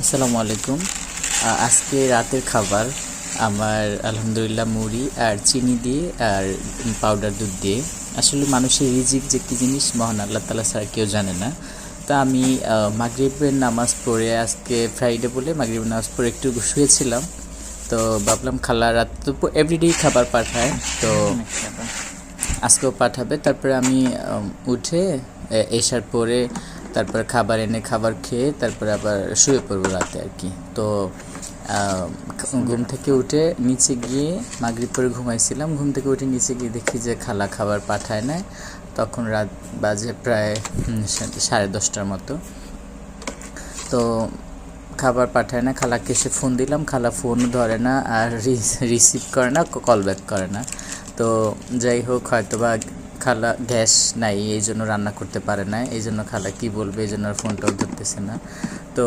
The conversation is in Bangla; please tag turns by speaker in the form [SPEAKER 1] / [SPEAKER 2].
[SPEAKER 1] আসসালামু আলাইকুম। আজকে রাতের খাবার আমার আলহামদুলিল্লাহ মুড়ি আর চিনি দিয়ে আর পাউডার দুধ দিয়ে। আসলে মানুষের রিজিক যে কী জিনিস মহান আল্লাহ তাআলা ছাড়া কেউ জানে না। তা আমি মাগরিবের নামাজ পড়ে, আজকে ফ্রাইডে বলে মাগরিবের নামাজ পড়ে একটু শুয়েছিলাম। তো ভাবলাম খালা রাত তো এভরিডেই খাবার পাঠায়, তো আজকেও পাঠাবে। তারপরে আমি উঠে এসার পরে তারপর খাবার এনে খাবার খেয়ে তারপরে আবার শুয়ে পড়বো রাতে আর কি। তো ঘুম থেকে উঠে নিচে গিয়ে মাগরিব পরে ঘুমাইছিলাম, ঘুম থেকে উঠে নিচে গিয়ে দেখি যে খালা খাবার পাঠায় না। তখন রাত বাজে প্রায় 10:30টার মতো। তো খাবার পাঠায় না, খালাকে এসে ফোন দিলাম, খালা ফোনও ধরে না আর রিসিভ করে না, কল ব্যাক করে না। তো যাই হোক, হয়তো বা খালা গ্যাস নাই এই জন্য রান্না করতে পারে না, এই জন্য খালা কী বলবে এই জন্য আর ফোনটাও ধরতেছে না। তো